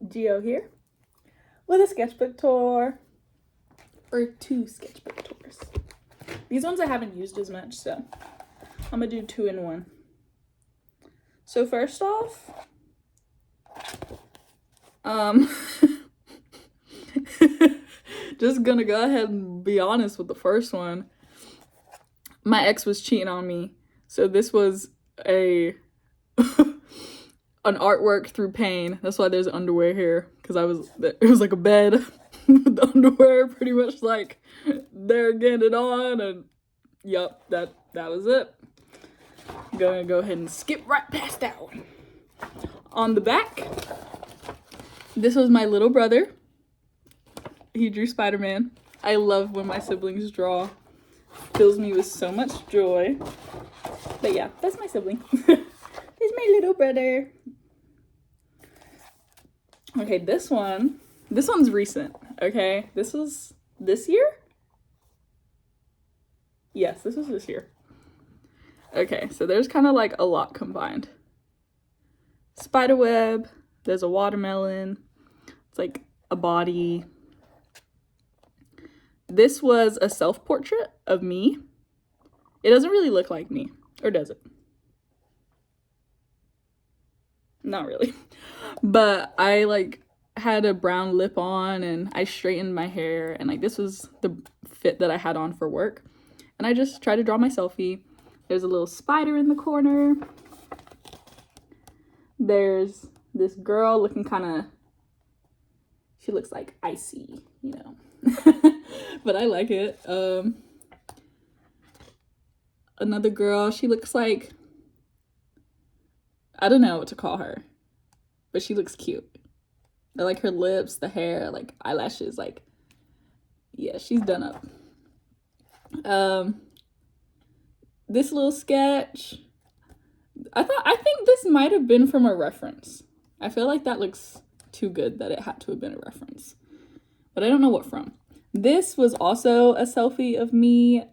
Geo here with a sketchbook tour, or 2 sketchbook tours. These ones I haven't used as much, so I'm gonna do 2 in 1. So first off, just gonna go ahead and be honest with the first one. My ex was cheating on me, so this was a an artwork through pain. That's why there's underwear here, because it was like a bed with the underwear pretty much like there getting it on, and yep, that was it. I'm gonna go ahead and skip right past that one. On the back, this was my little brother. He drew Spider-Man. I love when my siblings draw. Fills me with so much joy. But yeah, that's my sibling. There's my little brother. Okay, this one's recent, okay? This was this year? Yes, this was this year. Okay, so there's kind of like a lot combined. Spiderweb, there's a watermelon, it's like a body. This was a self-portrait of me. It doesn't really look like me, or does it? Not really. But I like had a brown lip on, and I straightened my hair, and like this was the fit that I had on for work. And I just tried to draw my selfie. There's a little spider in the corner. There's this girl looking she looks like icy, you know. But I like it. Another girl, she looks like, I don't know what to call her, but she looks cute. I like her lips, the hair, like eyelashes, like, yeah, she's done up. This little sketch, I think this might have been from a reference. I feel like that looks too good that it had to have been a reference, but I don't know what from. This was also a selfie of me.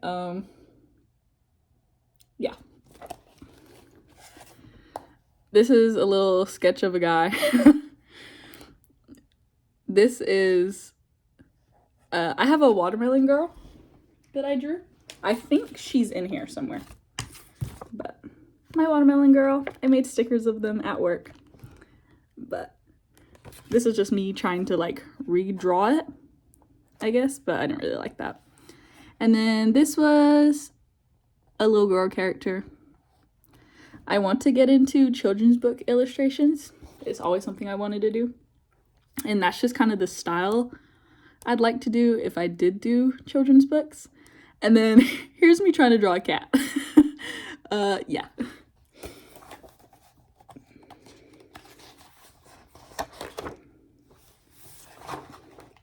Yeah. This is a little sketch of a guy. This is, I have a watermelon girl that I drew. I think she's in here somewhere. But my watermelon girl, I made stickers of them at work. But this is just me trying to like redraw it, I guess, but I didn't really like that. And then this was a little girl character. I want to get into children's book illustrations. It's always something I wanted to do. And that's just kind of the style I'd like to do if I did do children's books. And then here's me trying to draw a cat. Yeah.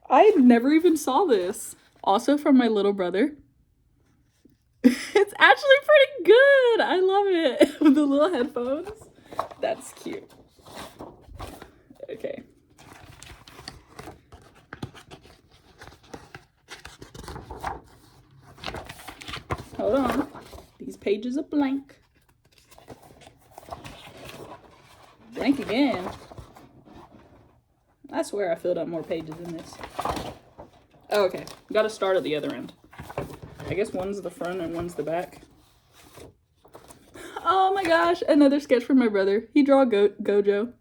I never even saw this. Also from my little brother. It's actually pretty good. I love it. With the little headphones. That's cute. Okay. Hold on. These pages are blank. Blank again. I swear I filled up more pages in this. Oh, okay. Gotta start at the other end. I guess one's the front and one's the back. Oh my gosh, another sketch from my brother. He drew Gojo.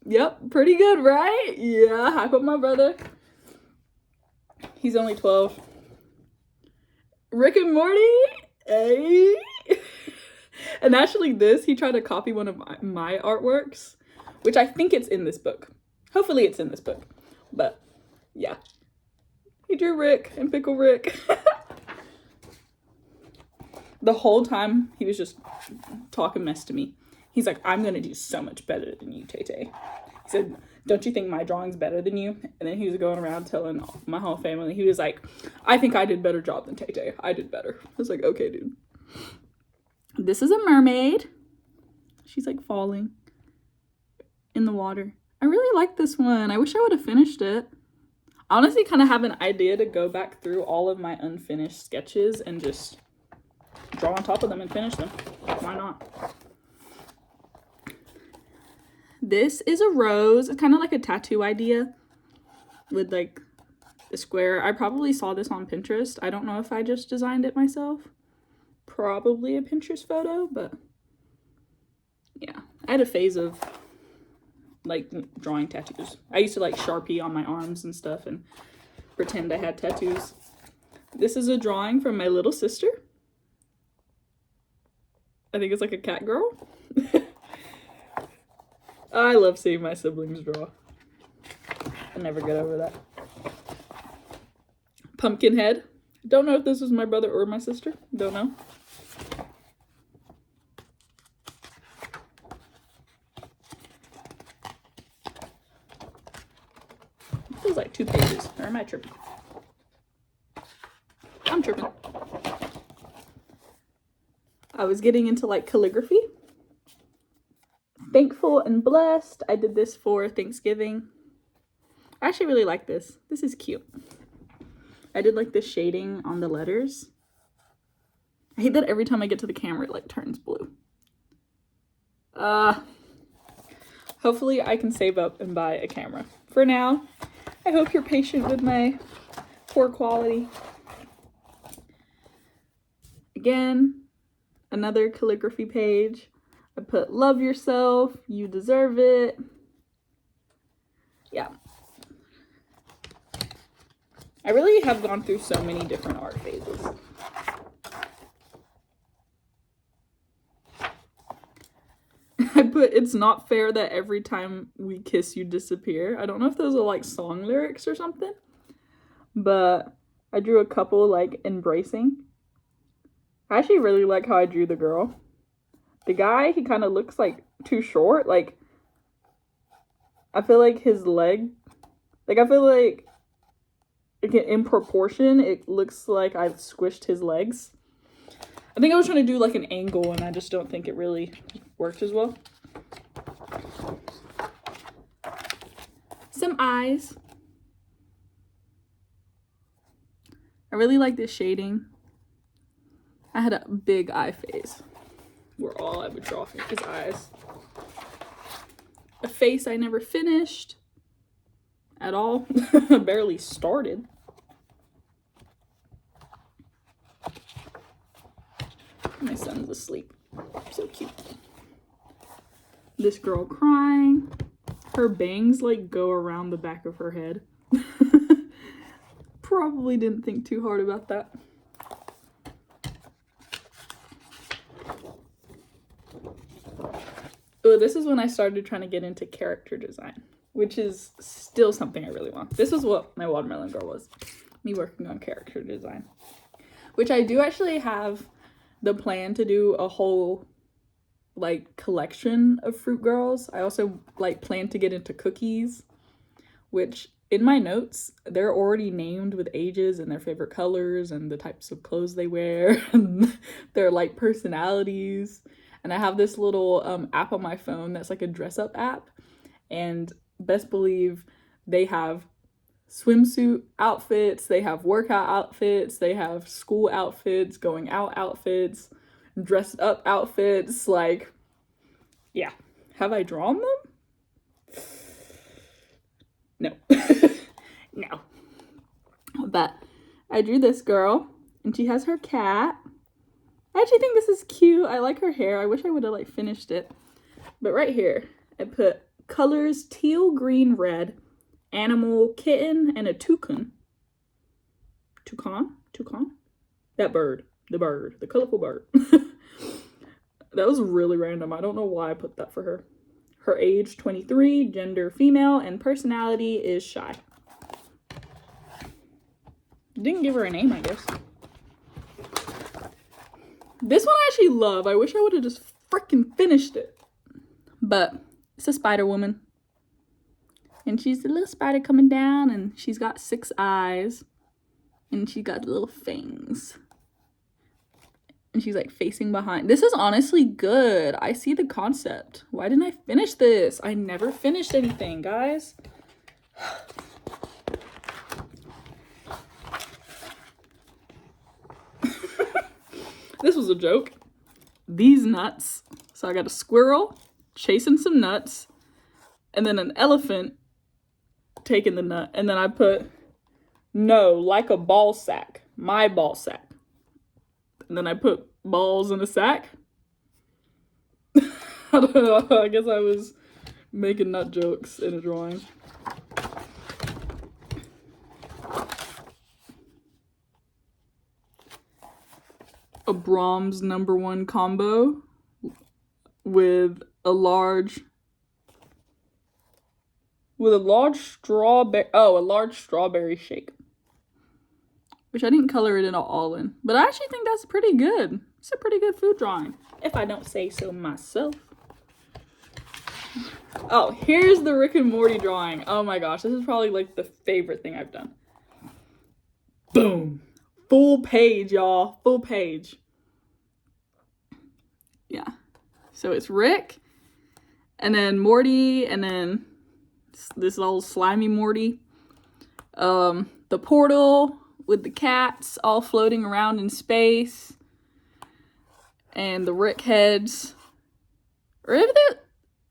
Yep, pretty good, right? Yeah, hype up my brother. He's only 12. Rick and Morty? Hey! And actually he tried to copy one of my artworks, which I think it's in this book. Hopefully it's in this book. But, yeah. He drew Rick and Pickle Rick. The whole time, he was just talking mess to me. He's like, I'm going to do so much better than you, Tay-Tay. He said, don't you think my drawing's better than you? And then he was going around telling my whole family. He was like, I think I did a better job than Tay-Tay. I did better. I was like, okay, dude. This is a mermaid. She's like falling in the water. I really like this one. I wish I would have finished it. I honestly kind of have an idea to go back through all of my unfinished sketches and just draw on top of them and finish them. Why not? This is a rose. It's kind of like a tattoo idea with like the square. I probably saw this on Pinterest. I don't know if I just designed it myself. Probably a Pinterest photo, but yeah. I had a phase of like drawing tattoos. I used to like Sharpie on my arms and stuff and pretend I had tattoos. This is a drawing from my little sister. I think it's like a cat girl. I love seeing my siblings draw. I never get over that. Pumpkin head. Don't know if this was my brother or my sister. Don't know. It feels like 2 pages. Or am I tripping? I'm tripping. I was getting into like calligraphy. Thankful and blessed. I did this for Thanksgiving. I actually really like this. This is cute. I did like the shading on the letters. I hate that every time I get to the camera, it like turns blue. Hopefully I can save up and buy a camera. For now, I hope you're patient with my poor quality. Again, another calligraphy page. I put love yourself, you deserve it. Yeah. I really have gone through so many different art phases. I put it's not fair that every time we kiss you disappear. I don't know if those are like song lyrics or something, but I drew a couple like embracing. I actually really like how I drew the girl. The guy, he kind of looks like too short. Like, I feel like his leg, like I feel like in proportion, it looks like I've squished his legs. I think I was trying to do like an angle and I just don't think it really worked as well. Some eyes. I really like this shading. I had a big eye phase where all I would draw is eyes. A face I never finished at all. I barely started. My son's asleep. So cute. This girl crying. Her bangs like go around the back of her head. Probably didn't think too hard about that. Oh, this is when I started trying to get into character design, which is still something I really want. This is what my watermelon girl was. Me working on character design. Which I do actually have the plan to do a whole like collection of fruit girls. I also like plan to get into cookies, which in my notes, they're already named with ages and their favorite colors and the types of clothes they wear and their like personalities. And I have this little app on my phone that's like a dress up app. And best believe they have swimsuit outfits, they have workout outfits, they have school outfits, going out outfits, dressed up outfits. Like, yeah. Have I drawn them? No. No. But I drew this girl and she has her cat. I actually think this is cute. I like her hair. I wish I would have like finished it. But right here, I put colors teal, green, red, animal, kitten, and a toucan. Toucan? That bird. The colorful bird. That was really random. I don't know why I put that for her. Her age, 23, gender, female, and personality is shy. Didn't give her a name, I guess. This one I actually love. I wish I would have just freaking finished it. But it's a spider woman. And she's a little spider coming down and she's got 6 eyes. And she got little fangs. And she's like facing behind. This is honestly good. I see the concept. Why didn't I finish this? I never finished anything, guys. This was a joke. These nuts. So I got a squirrel chasing some nuts. and then an elephant taking the nut, and then I put no, like a ball sack, my ball sack. And then I put balls in a sack. I don't know, I guess I was making nut jokes in a drawing. A Brahms #1 combo with a large strawberry shake, which I didn't color it in all in, but I actually think that's pretty good. It's a pretty good food drawing, if I don't say so myself. Oh, here's the Rick and Morty drawing. Oh my gosh, this is probably like the favorite thing I've done. Boom. Full page, y'all. Full page. Yeah. So it's Rick, and then Morty, and then this old slimy Morty. The portal with the cats all floating around in space. And the Rick heads. Are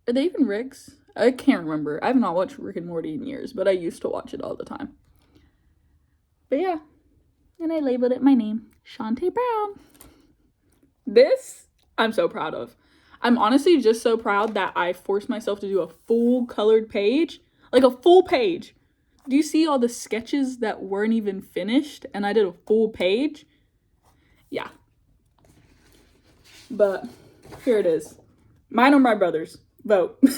they even Ricks? I can't remember. I have not watched Rick and Morty in years, but I used to watch it all the time. But yeah. And I labeled it my name, Shantae Brown. This, I'm so proud of. I'm honestly just so proud that I forced myself to do a full colored page. Like a full page. Do you see all the sketches that weren't even finished? And I did a full page? Yeah. But here it is. Mine or my brother's? Vote. Do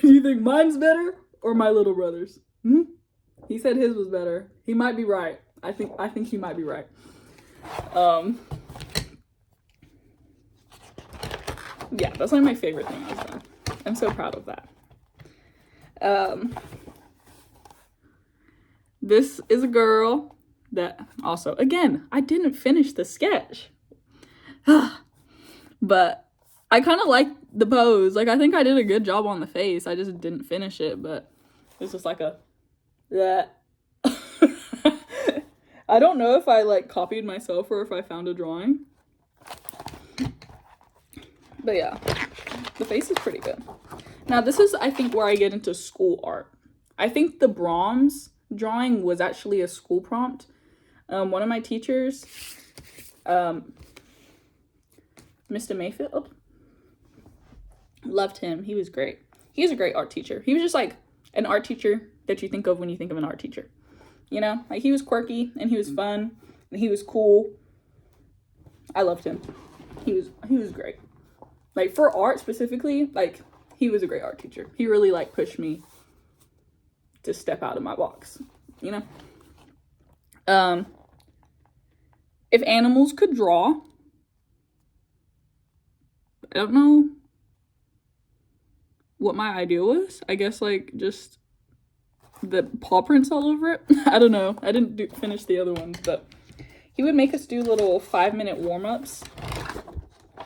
you think mine's better or my little brother's? He said his was better. He might be right. I think he might be right. Yeah, that's like my favorite thing I've done. I'm so proud of that. This is a girl that also, again, I didn't finish the sketch. But I kind of like the pose. Like, I think I did a good job on the face. I just didn't finish it, but it's just like a, that. I don't know if I like copied myself or if I found a drawing. But yeah, the face is pretty good. Now this is, I think, where I get into school art. I think the Brahms drawing was actually a school prompt. One of my teachers, Mr. Mayfield, loved him. He was great. He was a great art teacher. He was just like an art teacher that you think of when you think of an art teacher. You know, like he was quirky and he was fun and he was cool. I loved him. He was great. Like for art specifically, like he was a great art teacher. He really like pushed me to step out of my box, you know? If animals could draw, I don't know what my idea was. I guess like just the paw prints all over it. I don't know. I didn't finish the other ones, but he would make us do little 5-minute warm-ups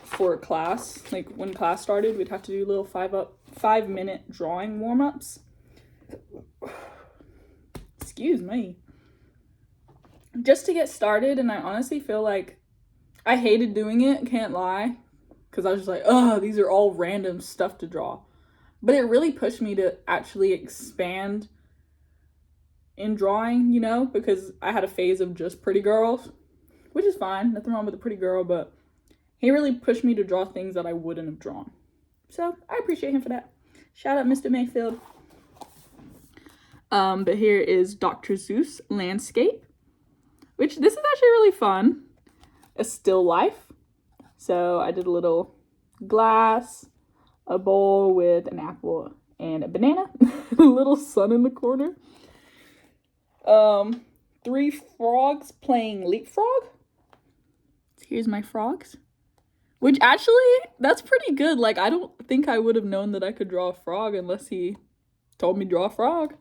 for class. Like when class started, we'd have to do little 5-minute drawing warm-ups. Excuse me. Just to get started, and I honestly feel like I hated doing it, can't lie, because I was just like, oh, these are all random stuff to draw. But it really pushed me to actually expand in drawing, you know, because I had a phase of just pretty girls, which is fine, nothing wrong with a pretty girl, but he really pushed me to draw things that I wouldn't have drawn. So I appreciate him for that. Shout out Mr. Mayfield. But here is Dr. Seuss landscape, which this is actually really fun. A still life. So I did a little glass, a bowl with an apple and a banana, a little sun in the corner. 3 frogs playing leapfrog. Here's my frogs. Which actually, that's pretty good. Like, I don't think I would have known that I could draw a frog unless he told me draw a frog.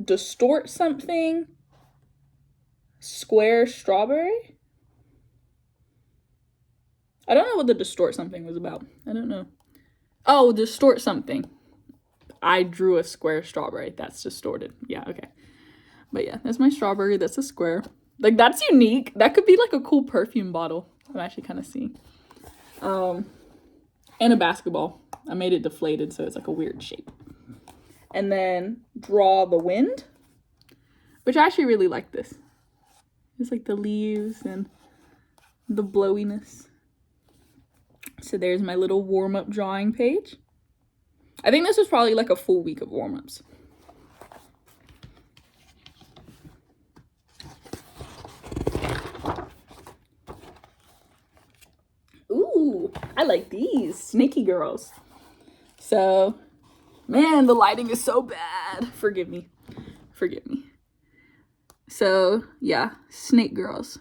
Distort something. Square strawberry. I don't know what the distort something was about. I don't know. Oh, distort something. I drew a square strawberry. That's distorted. Yeah, okay. But yeah, that's my strawberry. That's a square. Like, that's unique. That could be like a cool perfume bottle. I'm actually kind of seeing. And a basketball. I made it deflated so it's like a weird shape. And then draw the wind, which I actually really like this. It's like the leaves and the blowiness. So there's my little warm-up drawing page. I think this was probably like a full week of warm-ups. Ooh, I like these snaky girls. So, man, the lighting is so bad. Forgive me. Forgive me. So, yeah, snake girls.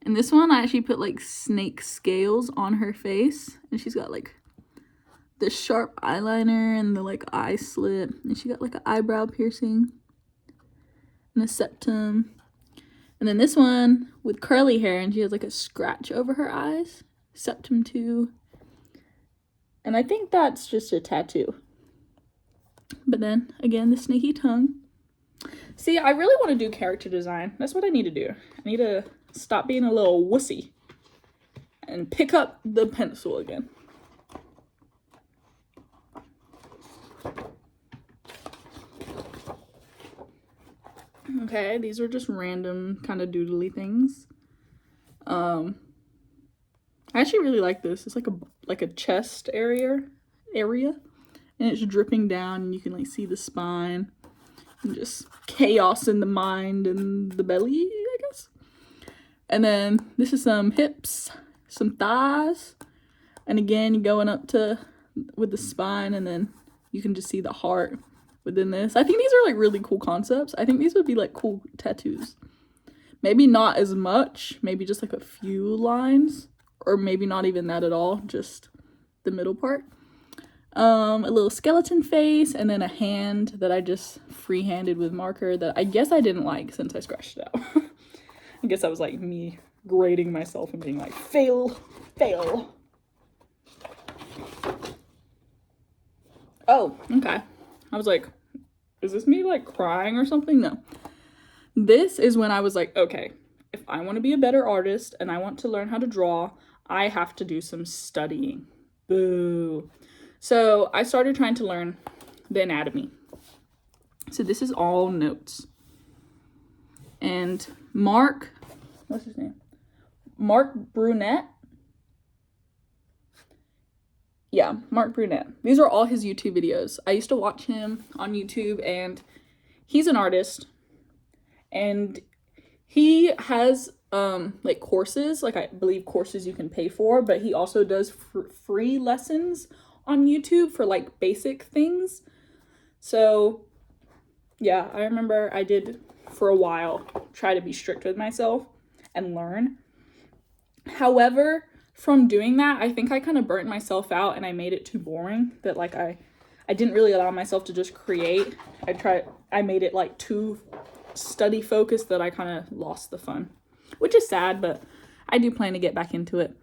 And this one, I actually put like snake scales on her face. And she's got like the sharp eyeliner and the like eye slit. And she got like an eyebrow piercing and a septum. And then this one with curly hair, and she has like a scratch over her eyes. Septum too. And I think that's just a tattoo. But then again, the snaky tongue. See, I really want to do character design. That's what I need to do. I need to stop being a little wussy and pick up the pencil again. Okay, these are just random kind of doodly things. I actually really like this. It's like a chest area, and it's dripping down, and you can like see the spine and just chaos in the mind and the belly, I guess. And then this is some hips, some thighs, and again you're going up to with the spine, and then you can just see the heart within this. I think these are like really cool concepts. I think these would be like cool tattoos. Maybe not as much, maybe just like a few lines, or maybe not even that at all, just the middle part. A little skeleton face, and then a hand that I just freehanded with marker that I guess I didn't like since I scratched it out. I guess that was like me grading myself and being like, fail. Oh, okay. I was like, is this me like crying or something? No. This is when I was like, okay, if I want to be a better artist and I want to learn how to draw, I have to do some studying. Boo. So I started trying to learn the anatomy. So this is all notes. And Mark, what's his name? Mark Brunette. Yeah, Mark Brunette. These are all his YouTube videos. I used to watch him on YouTube, and he's an artist. And he has like courses, like I believe courses you can pay for, but he also does free lessons on YouTube for like basic things. So yeah, I remember I did for a while try to be strict with myself and learn. However, from doing that, I think I kind of burnt myself out and I made it too boring, that like I didn't really allow myself to just create. I made it like too study focused that I kind of lost the fun, which is sad, but I do plan to get back into it.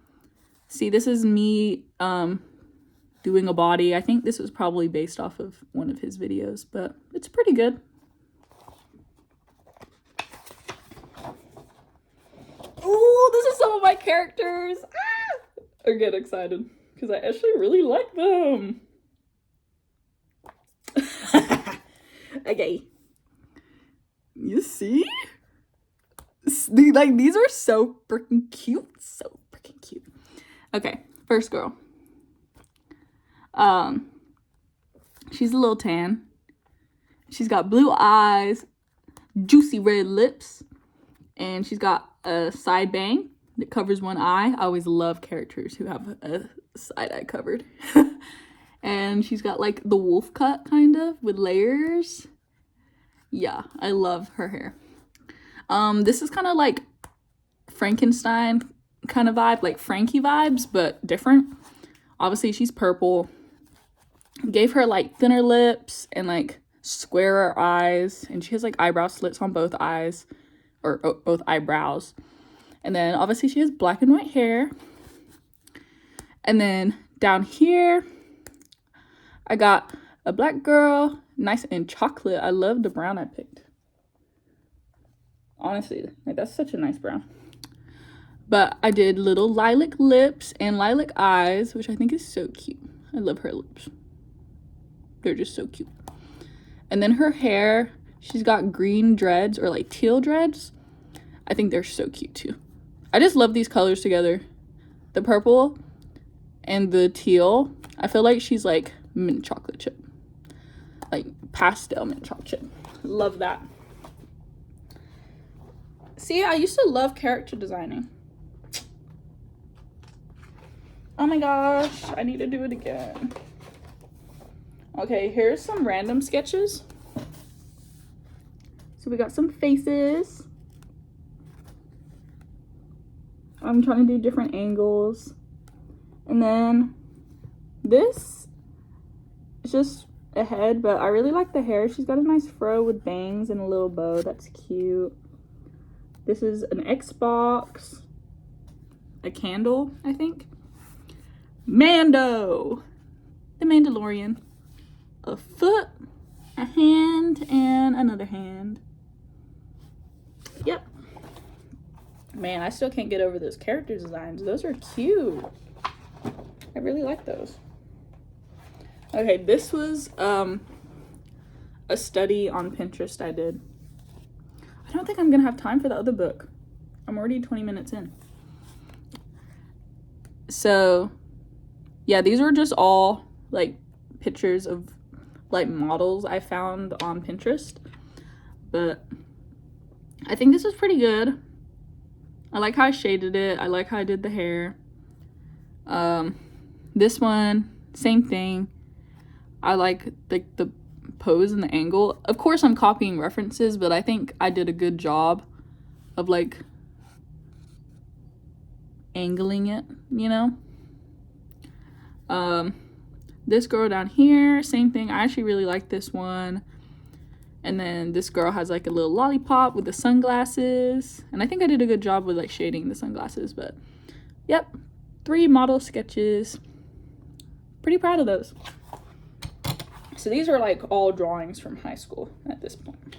See, this is me doing a body. I think this was probably based off of one of his videos, but it's pretty good. Ooh, this is some of my characters. I get excited because I actually really like them. Okay. You see? Like, these are so freaking cute. So freaking cute. Okay, first girl. She's a little tan. She's got blue eyes, juicy red lips, and she's got a side bang that covers one eye. I always love characters who have a side eye covered. And she's got like the wolf cut kind of with layers. Yeah, I love her hair. This is kind of like Frankenstein kind of vibe, like Frankie vibes, but different. Obviously, she's purple. Gave her like thinner lips and like squarer eyes, and she has like eyebrow slits on both eyes, or both eyebrows. And then obviously she has black and white hair. And then down here, I got a black girl, nice and chocolate. I love the brown I picked. Honestly, like that's such a nice brown. But I did little lilac lips and lilac eyes, which I think is so cute. I love her lips. They're just so cute. And then her hair, she's got green dreads or like teal dreads. I think they're so cute too. I just love these colors together. The purple and the teal. I feel like she's like mint chocolate chip. Like pastel mint chocolate chip. Love that. See, I used to love character designing. Oh my gosh, I need to do it again. Okay, here's some random sketches. So we got some faces. I'm trying to do different angles. And then this is just a head, but I really like the hair. She's got a nice fro with bangs and a little bow. That's cute. This is an Xbox, a candle, I think. Mando, the Mandalorian. A foot, a hand, and another hand. Yep. Man, I still can't get over those character designs. Those are cute. I really like those. Okay, this was a study on Pinterest I did. I don't think I'm gonna have time for the other book. I'm already 20 minutes in. So, yeah, these were just all like pictures of like models I found on Pinterest. But I think this is pretty good. I like how I shaded it. I like how I did the hair. This one, same thing. I like the pose and the angle. Of course, I'm copying references, but I think I did a good job of like angling it, you know? This girl down here, same thing. I actually really like this one. And then this girl has like a little lollipop with the sunglasses. And I think I did a good job with like shading the sunglasses, but yep. 3 model sketches. Pretty proud of those. So these are like all drawings from high school at this point.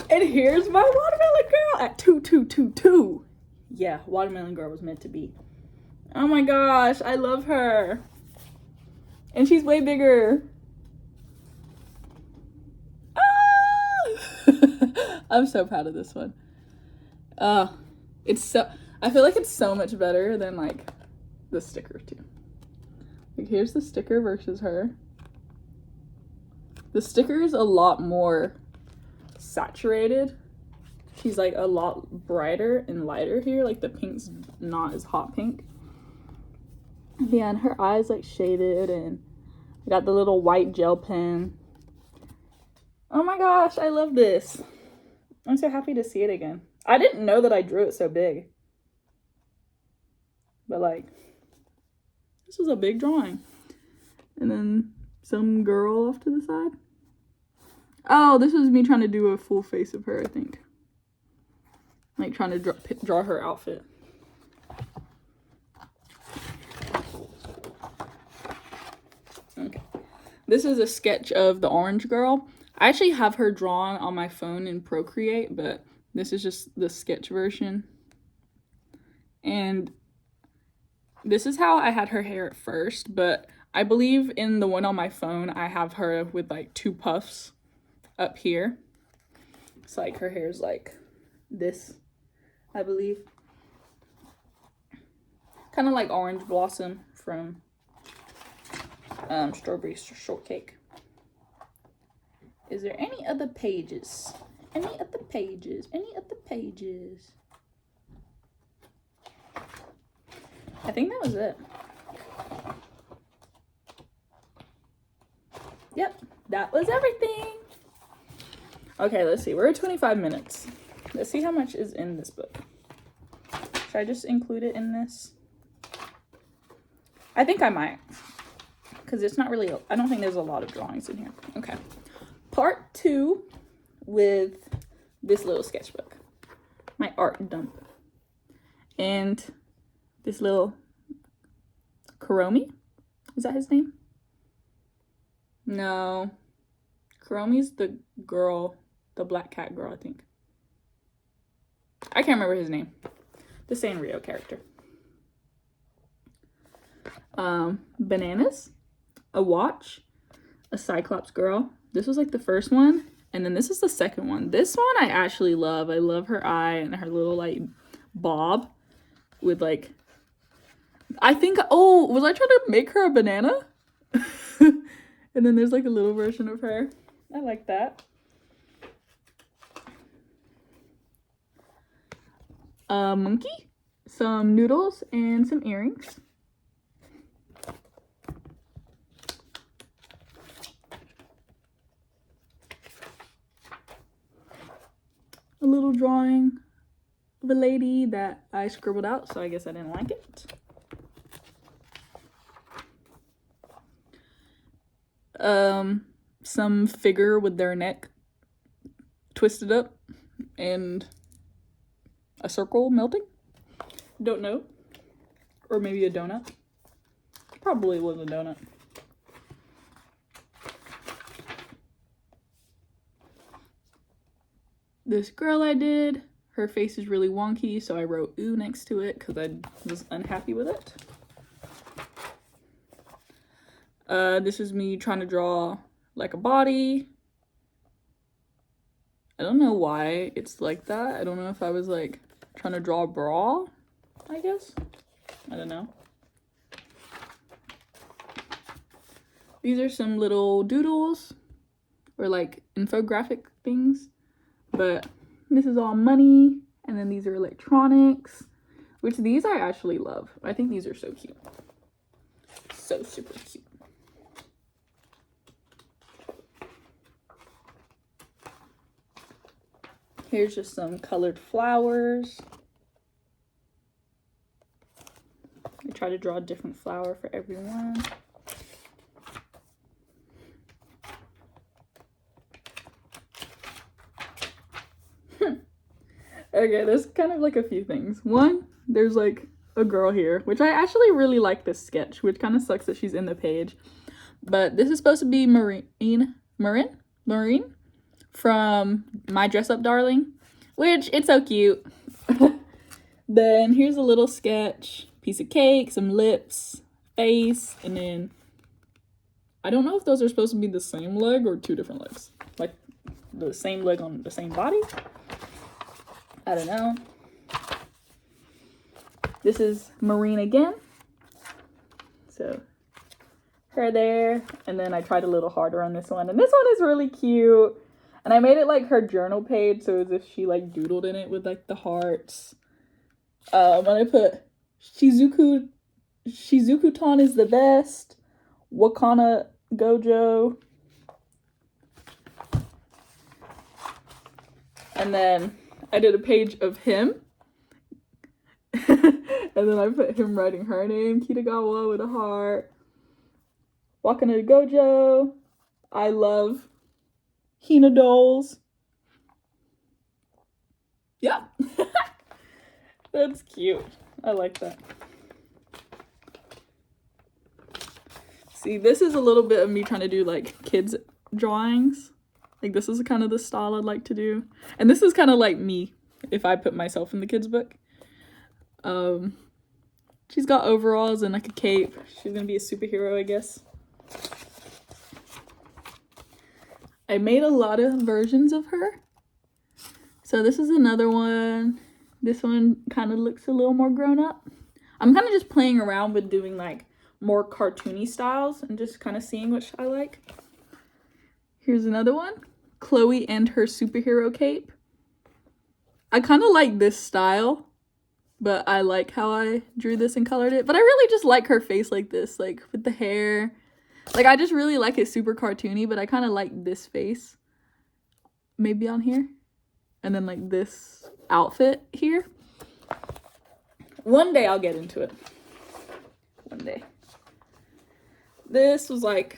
And here's my watermelon girl at 2222. Yeah, watermelon girl was meant to be. Oh my gosh, I love her. And she's way bigger. I'm so proud of this one. It's so, I feel like it's so much better than like the sticker too. Like here's the sticker versus her. The sticker is a lot more saturated. She's like a lot brighter and lighter here. Like the pink's not as hot pink. Yeah, and her eyes like shaded, and I got the little white gel pen. Oh my gosh, I love this. I'm so happy to see it again. I didn't know that I drew it so big. But like, this was a big drawing. And then some girl off to the side. Oh, this was me trying to do a full face of her, I think. Like trying to draw her outfit. Okay. This is a sketch of the orange girl. I actually have her drawn on my phone in Procreate, but this is just the sketch version. And this is how I had her hair at first, but I believe in the one on my phone, I have her with like 2 puffs up here. It's like her hair's like this, I believe. Kind of like Orange Blossom from Strawberry Shortcake. Is there any other pages? Any other pages? Any other pages? I think that was it. Yep, that was everything. Okay, let's see. We're at 25 minutes. Let's see how much is in this book. Should I just include it in this? I think I might. Because it's not really, I don't think there's a lot of drawings in here. Okay. Part 2 with this little sketchbook. My art dump. And this little Kuromi. Is that his name? No. Kuromi's the girl, the black cat girl, I think. I can't remember his name. The Sanrio character. bananas, a watch, a Cyclops girl. This was like the first one, and then this is the second one. This one I actually love. I love her eye and her little like bob with like, I think, oh, was I trying to make her a banana? And then there's like a little version of her. I like that. A monkey, some noodles, and some earrings. A little drawing of a lady that I scribbled out, so I guess I didn't like it. Some figure with their neck twisted up and a circle melting. Don't know. Or maybe a donut. Probably was a donut. This girl I did, her face is really wonky, so I wrote ooh next to it because I was unhappy with it. This is me trying to draw like a body. I don't know why it's like that. I don't know if I was like trying to draw a bra, I guess. I don't know. These are some little doodles or like infographic things. But this is all money, and then these are electronics, which these I actually love. I think these are so cute. So super cute. Here's just some colored flowers. I try to draw a different flower for everyone. Okay, there's kind of like a few things. One, there's like a girl here, which I actually really like this sketch, which kind of sucks that she's in the page. But this is supposed to be Maureen from My Dress Up Darling, which it's so cute. Then here's a little sketch, piece of cake, some lips, face, and then I don't know if those are supposed to be the same leg or two different legs. Like the same leg on the same body. I don't know. This is Maureen again. So her there. And then I tried a little harder on this one. And this one is really cute. And I made it like her journal page. So as if she like doodled in it with like the hearts. When I put Shizuku-tan is the best. Wakana Gojo. And then I did a page of him. And then I put him writing her name, Kitagawa with a heart. Wakana Gojo. I love Hina dolls. Yeah. That's cute. I like that. See, this is a little bit of me trying to do like kids drawings. Like this is kind of the style I'd like to do. And this is kind of like me if I put myself in the kids book. She's got overalls and like a cape. She's gonna be a superhero, I guess. I made a lot of versions of her. So this is another one. This one kind of looks a little more grown up. I'm kind of just playing around with doing like more cartoony styles and just kind of seeing which I like. Here's another one. Chloe and her superhero cape. I kind of like this style, but I like how I drew this and colored it. But I really just like her face like this, like with the hair. Like I just really like it super cartoony, but I kind of like this face. Maybe on here. And then like this outfit here. One day I'll get into it. One day. This was like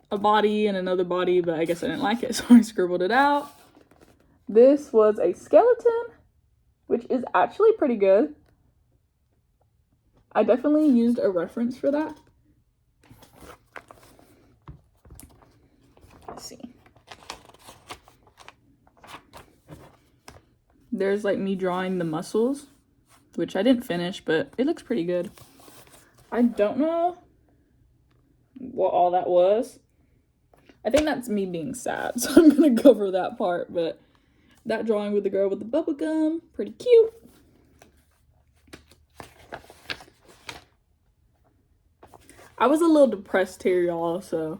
a body and another body, but I guess I didn't like it, so I scribbled it out. This was a skeleton, which is actually pretty good. I definitely used a reference for that. Let's see. There's like me drawing the muscles, which I didn't finish, but it looks pretty good. I don't know what all that was. I think that's me being sad, so I'm gonna cover that part, but that drawing with the girl with the bubble gum, pretty cute. I was a little depressed here, y'all, so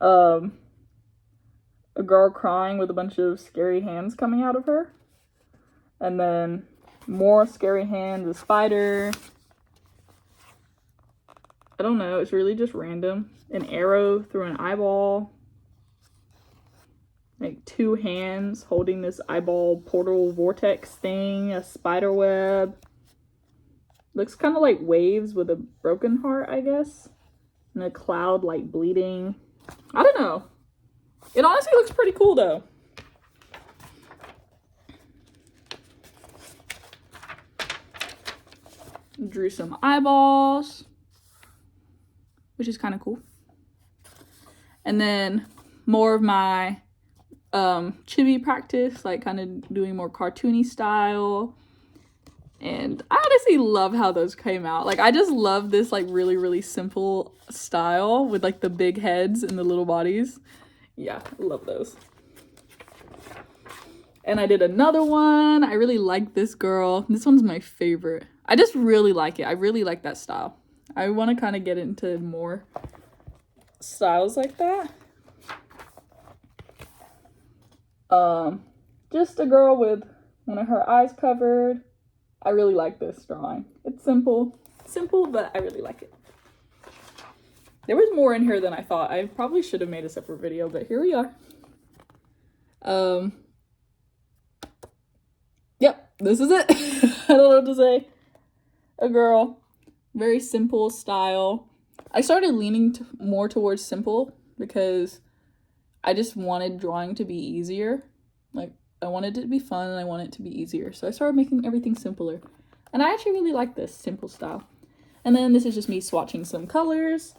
a girl crying with a bunch of scary hands coming out of her. And then more scary hands, a spider. I don't know, it's really just random. An arrow through an eyeball. Like 2 hands holding this eyeball portal vortex thing, a spider web. Looks kind of like waves with a broken heart, I guess. And a cloud like bleeding. I don't know. It honestly looks pretty cool though. Drew some eyeballs, which is kind of cool. And then more of my chibi practice, like kind of doing more cartoony style. And I honestly love how those came out. Like, I just love this like really, really simple style with like the big heads and the little bodies. Yeah, I love those. And I did another one. I really like this girl. This one's my favorite. I just really like it. I really like that style. I want to kind of get into more styles like that. Just a girl with one of her eyes covered. I really like this drawing. It's simple, but I really like it. There was more in here than I thought. I probably should have made a separate video, but here we are. Yep, this is it. I don't know what to say. A girl, very simple style. I started leaning more towards simple because I just wanted drawing to be easier. Like, I wanted it to be fun and I want it to be easier. So I started making everything simpler. And I actually really like this simple style. And then this is just me swatching some colors,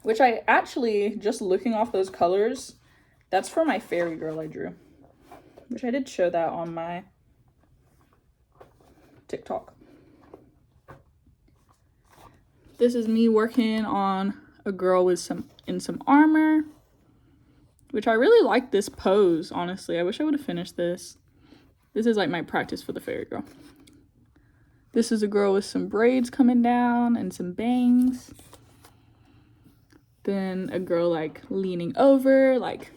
which I actually, just looking off those colors, that's for my fairy girl I drew, which I did show that on my TikTok. This is me working on a girl with some armor, which I really like this pose, honestly. I wish I would have finished this. This is like my practice for the fairy girl. This is a girl with some braids coming down and some bangs. Then a girl like leaning over, like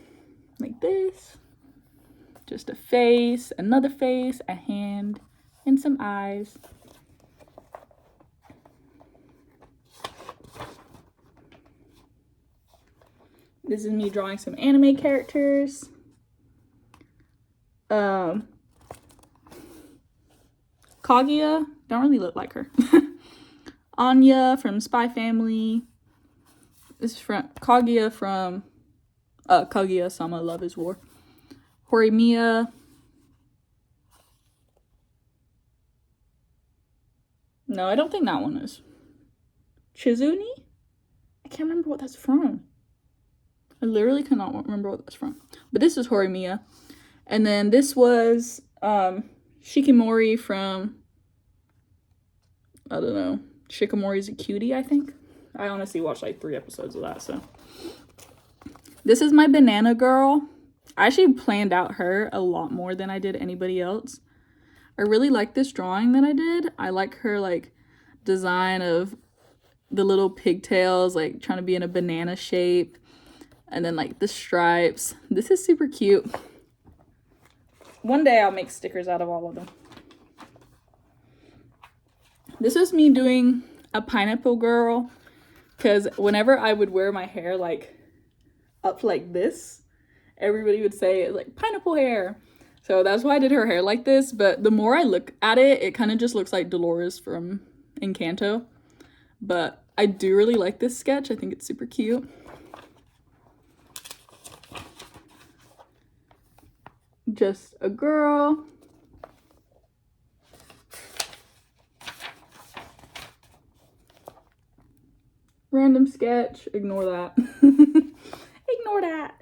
this. Just a face, another face, a hand, and some eyes. This is me drawing some anime characters. Kaguya, don't really look like her. Anya from Spy Family. This is from Kaguya from Kaguya-sama Love is War. Horimiya. No, I don't think that one is. Chizuni? I can't remember what that's from. I literally cannot remember what that's from. But this is Horimiya. And then this was Shikimori from, I don't know, Shikimori's a Cutie, I think. I honestly watched like 3 episodes of that, so. This is my banana girl. I actually planned out her a lot more than I did anybody else. I really like this drawing that I did. I like her like design of the little pigtails, like trying to be in a banana shape. And then like the stripes. This is super cute. One day I'll make stickers out of all of them. This is me doing a pineapple girl, because whenever I would wear my hair like up like this, everybody would say like pineapple hair. So that's why I did her hair like this. But the more I look at it, it kind of just looks like Dolores from Encanto. But I do really like this sketch. I think it's super cute. Just a girl. Random sketch. Ignore that. Ignore that.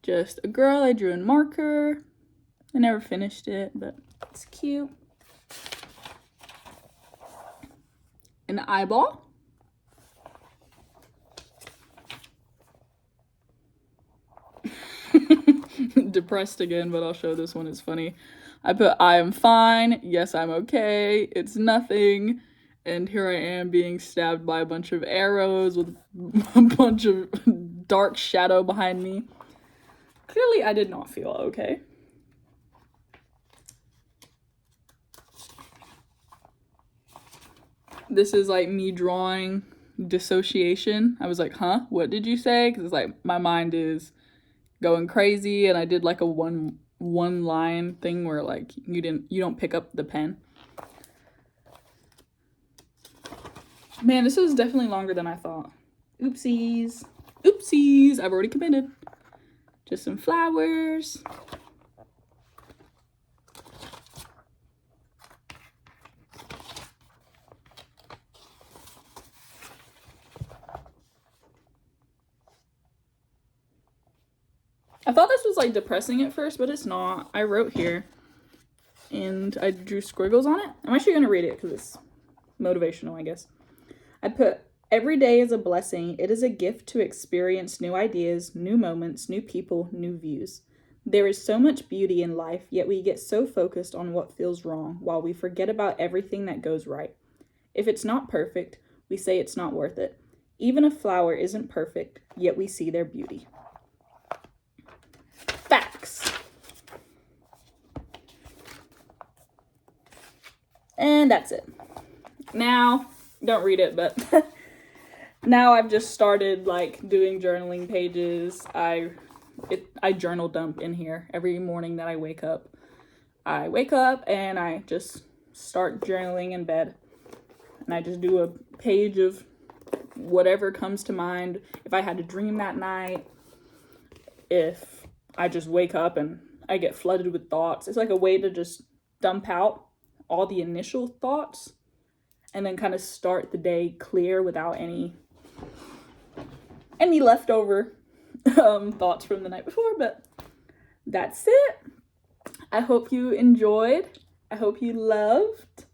Just a girl I drew in marker. I never finished it, but it's cute. an eyeball. Depressed again, but I'll show this one. It's funny. I put, I am fine. Yes, I'm okay. It's nothing. And here I am being stabbed by a bunch of arrows with a bunch of dark shadow behind me. Clearly, I did not feel okay. This is like me drawing dissociation. I was like, huh? What did you say? Because it's like my mind is going crazy, and I did like a one line thing where like you don't pick up the pen. Man, this was definitely longer than I thought. Oopsies. Oopsies. I've already committed. Just some flowers. I thought this was like depressing at first, but it's not. I wrote here and I drew squiggles on it. I'm actually going to read it because it's motivational, I guess. I put, every day is a blessing. It is a gift to experience new ideas, new moments, new people, new views. There is so much beauty in life, yet we get so focused on what feels wrong while we forget about everything that goes right. If it's not perfect, we say it's not worth it. Even a flower isn't perfect, yet we see their beauty. Facts. And that's it. Now, don't read it, but now I've just started like doing journaling pages. I journal dump in here every morning that I wake up. I wake up and I just start journaling in bed. And I just do a page of whatever comes to mind. If I had a dream that night, if I just wake up and I get flooded with thoughts. It's like a way to just dump out all the initial thoughts and then kind of start the day clear without any leftover thoughts from the night before. But that's it. I hope you enjoyed. I hope you loved.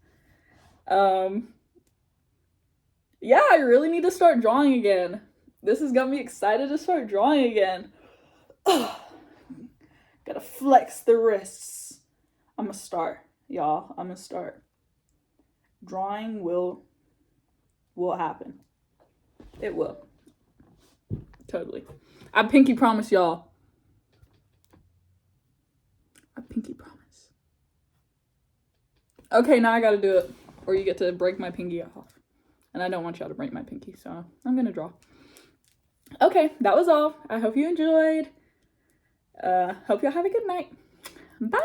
Yeah, I really need to start drawing again. This has got me excited to start drawing again. Gotta flex the wrists. I'm gonna start, y'all. I'm gonna start. Drawing will happen. It will. Totally. I pinky promise, y'all. I pinky promise. Okay, now I gotta do it. Or you get to break my pinky off. And I don't want y'all to break my pinky, so I'm gonna draw. Okay, that was all. I hope you enjoyed. Hope y'all have a good night. Bye!